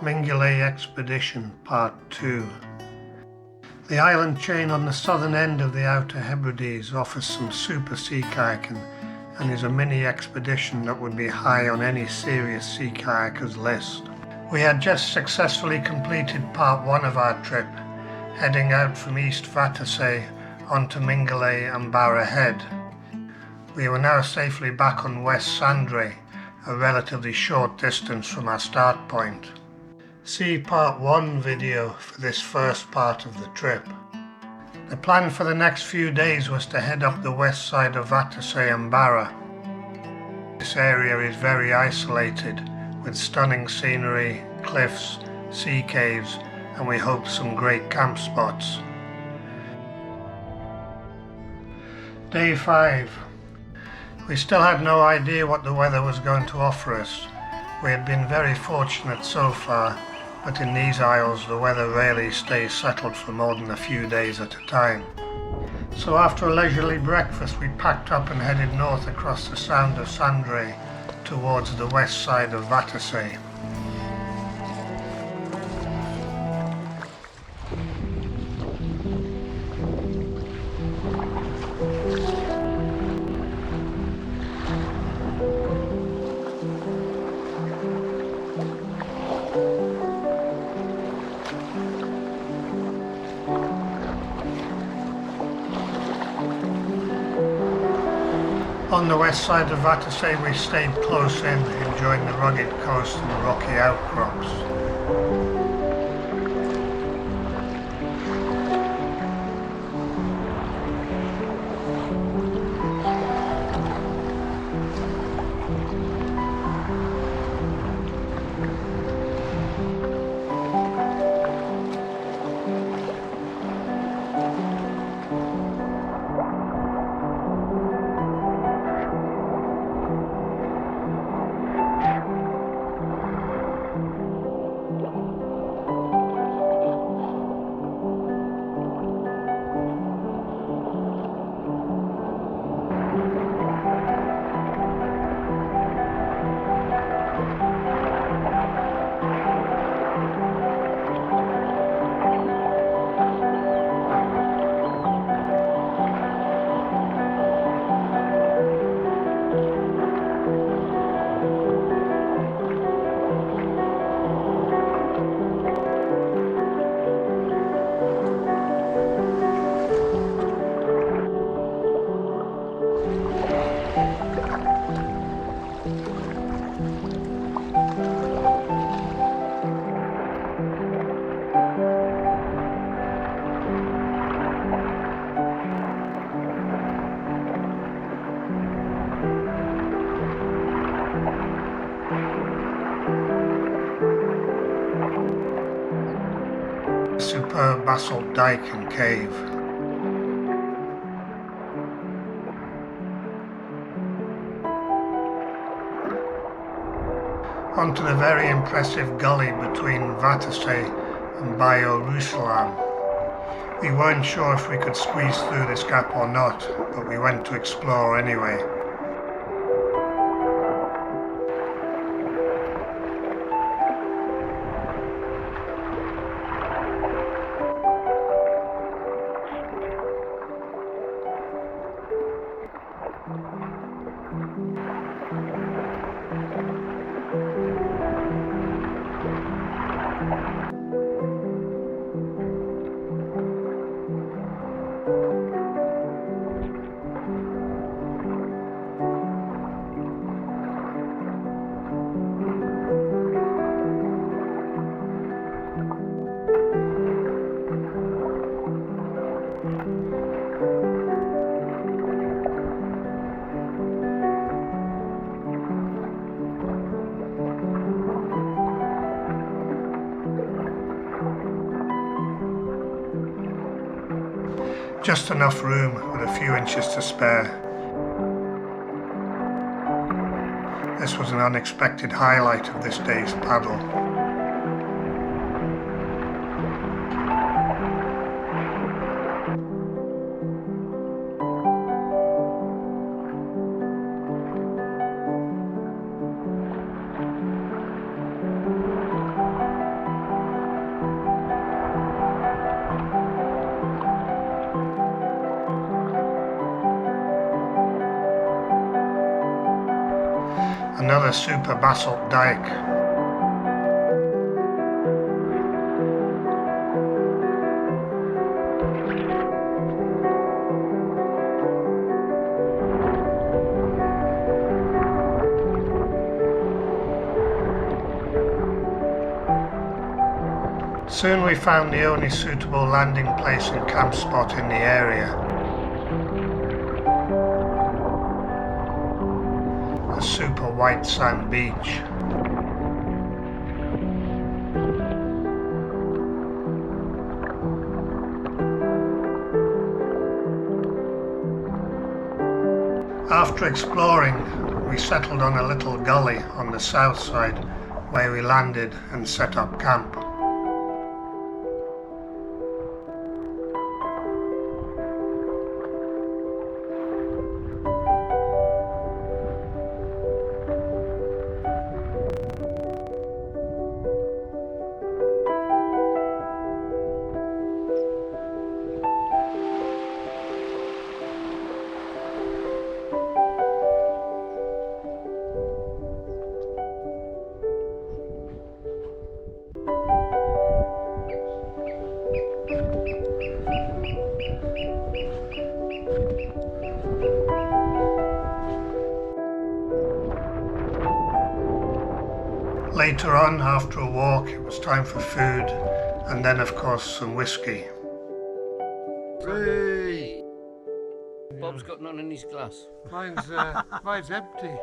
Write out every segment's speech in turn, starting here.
Mingulay Expedition Part 2. The island chain on the southern end of the Outer Hebrides offers some super sea kayaking and is a mini expedition that would be high on any serious sea kayaker's list. We had just successfully completed part 1 of our trip, heading out from East Vatersay onto Mingulay and Barra Head. We were now safely back on West Sandray, a relatively short distance from our start point. See part 1 video for this first part of the trip. The plan for the next few days was to head up the west side of Vatersay and Barra. This area is very isolated, with stunning scenery, cliffs, sea caves, and we hoped some great camp spots. Day 5. We still had no idea what the weather was going to offer us. We had been very fortunate so far, but in these isles the weather rarely stays settled for more than a few days at a time. So after a leisurely breakfast we packed up and headed north across the Sound of Sandray towards the west side of Vatersay. On the west side of Vatersay we stayed close in, enjoying the rugged coast and the rocky outcrops. Superb basalt dike and cave. Onto the very impressive gully between Vatersay and Jerusalem. We weren't sure if we could squeeze through this gap or not, but we went to explore anyway. Just enough room with a few inches to spare. This was an unexpected highlight of this day's paddle. another super basalt dike. Soon we found the only suitable landing place and camp spot in the area. A super white sand beach. After exploring, we settled on a little gully on the south side where we landed and set up camp. Later on, after a walk, it was time for food, and then of course some whiskey. Hey. Bob's got none in his glass. Mine's empty.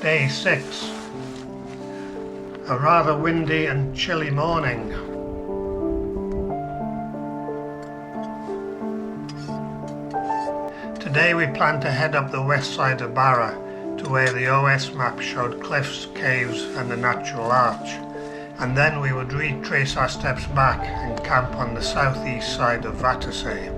Day 6. A rather windy and chilly morning. Today we plan to head up the west side of Barra to where the OS map showed cliffs, caves and the natural arch, and then we would retrace our steps back and camp on the southeast side of Vatersay.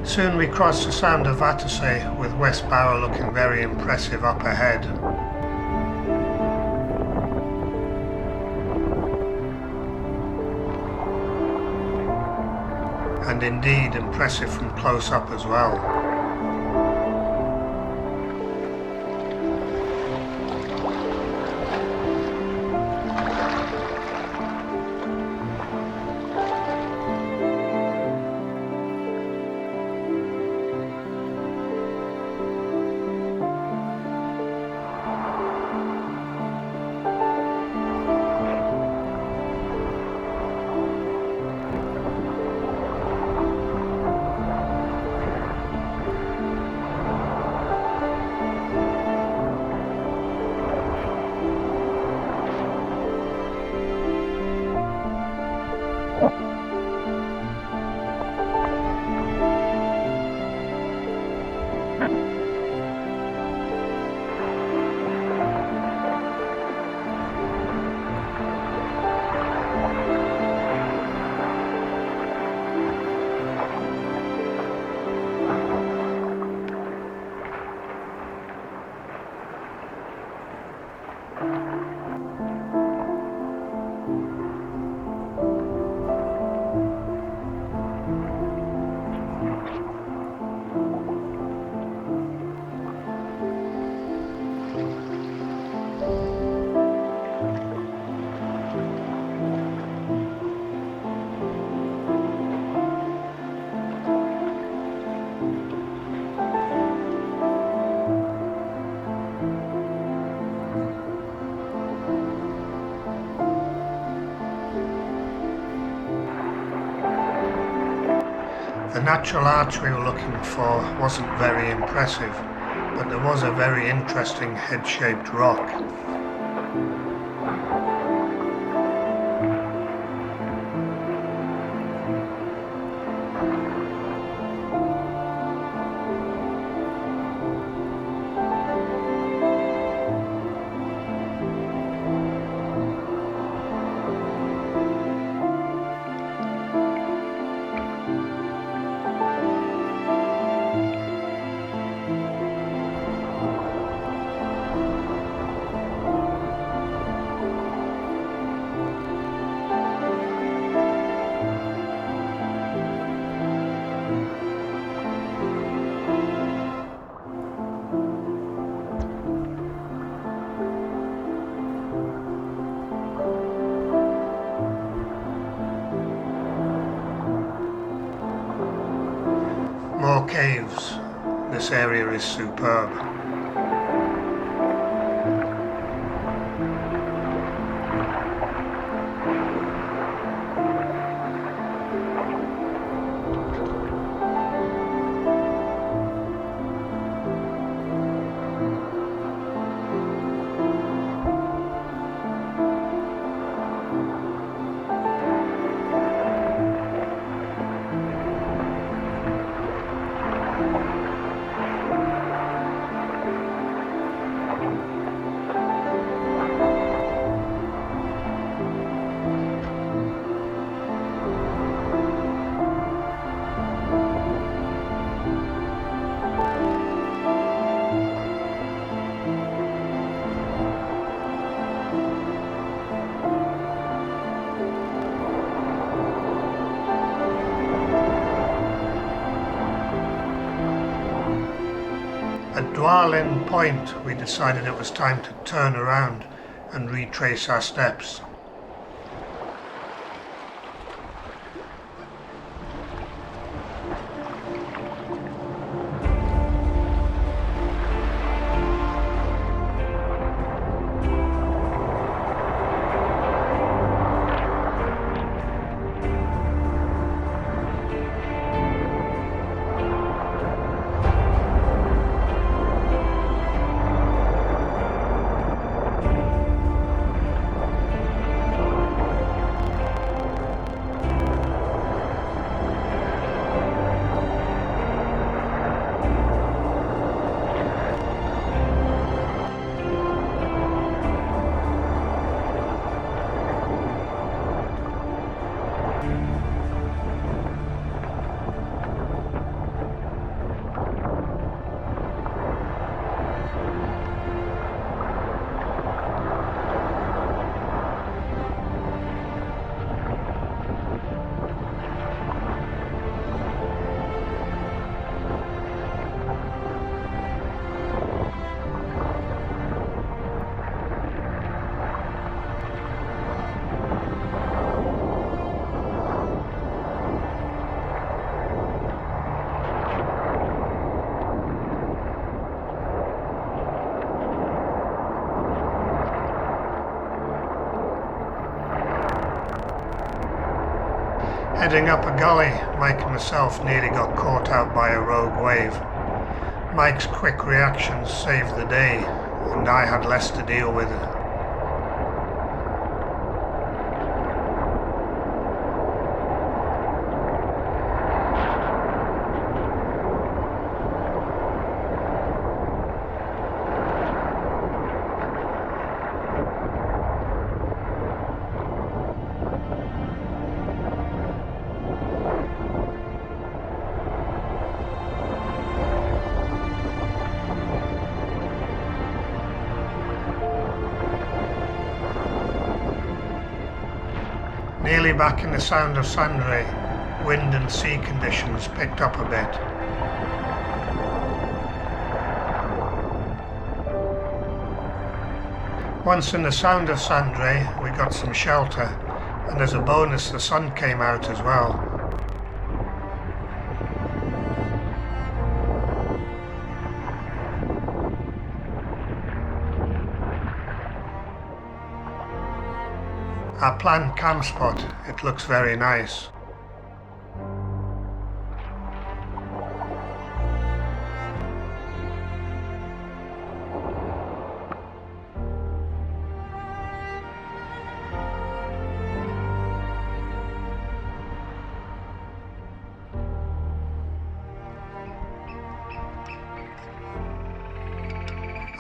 Soon we crossed the Sound of Vatersay with West Barra looking very impressive up ahead. And indeed impressive from close up as well. The natural arch we were looking for wasn't very impressive, but there was a very interesting head-shaped rock. caves. This area is superb. At Dwalin Point, we decided it was time to turn around and retrace our steps. Heading up a gully, Mike and myself nearly got caught out by a rogue wave. Mike's quick reactions saved the day, and I had less to deal with. Nearly back in the Sound of Sandray, wind and sea conditions picked up a bit. Once in the Sound of Sandray, we got some shelter, and as a bonus the sun came out as well. Our planned camp spot, it looks very nice.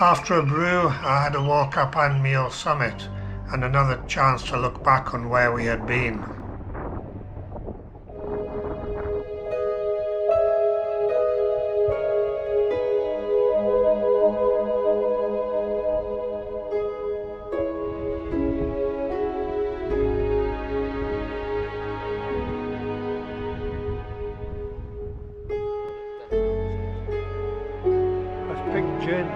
After a brew, I had a walk up Anmeal Summit and another chance to look back on where we had been. That's pink gin.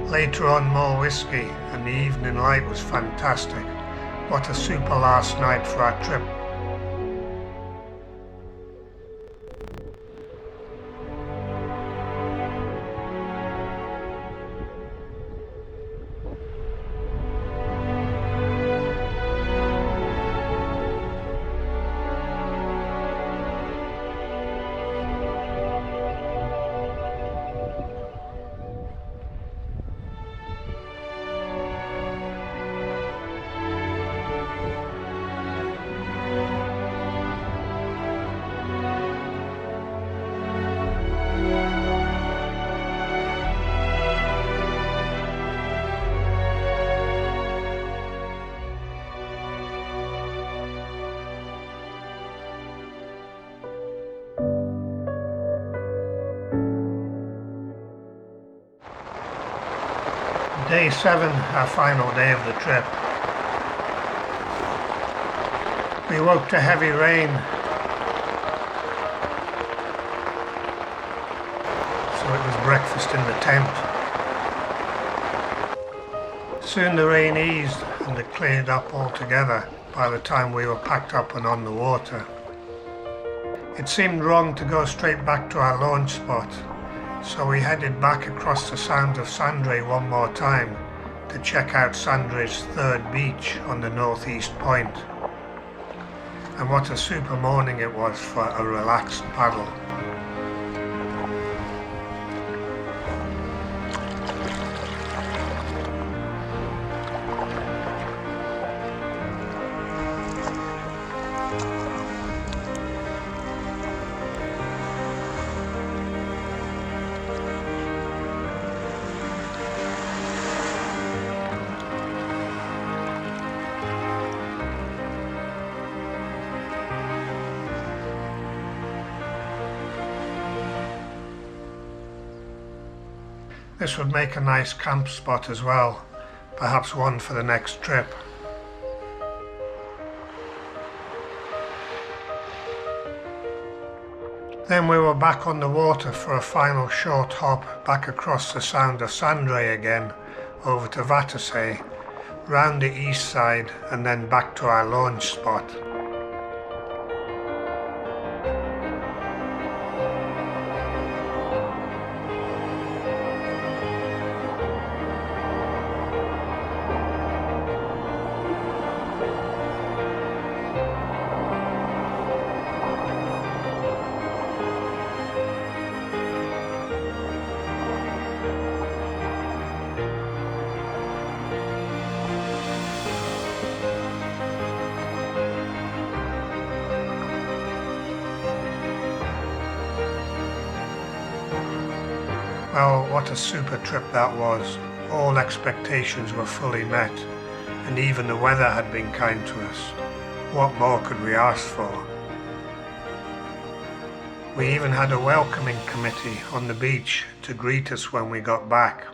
Later on, more whiskey, and the evening light was fantastic. What a super last night for our trip. Day 7, our final day of the trip. We woke to heavy rain, so it was breakfast in the tent. Soon the rain eased and it cleared up altogether by the time we were packed up and on the water. It seemed wrong to go straight back to our launch spot, so we headed back across the Sound of Sandray one more time to check out Sandray's third beach on the northeast point. And what a super morning it was for a relaxed paddle. This would make a nice camp spot as well, perhaps one for the next trip. Then we were back on the water for a final short hop back across the Sound of Sandray again, over to Vatersay, round the east side and then back to our launch spot. Well, what a super trip that was. All expectations were fully met, and even the weather had been kind to us. What more could we ask for? We even had a welcoming committee on the beach to greet us when we got back.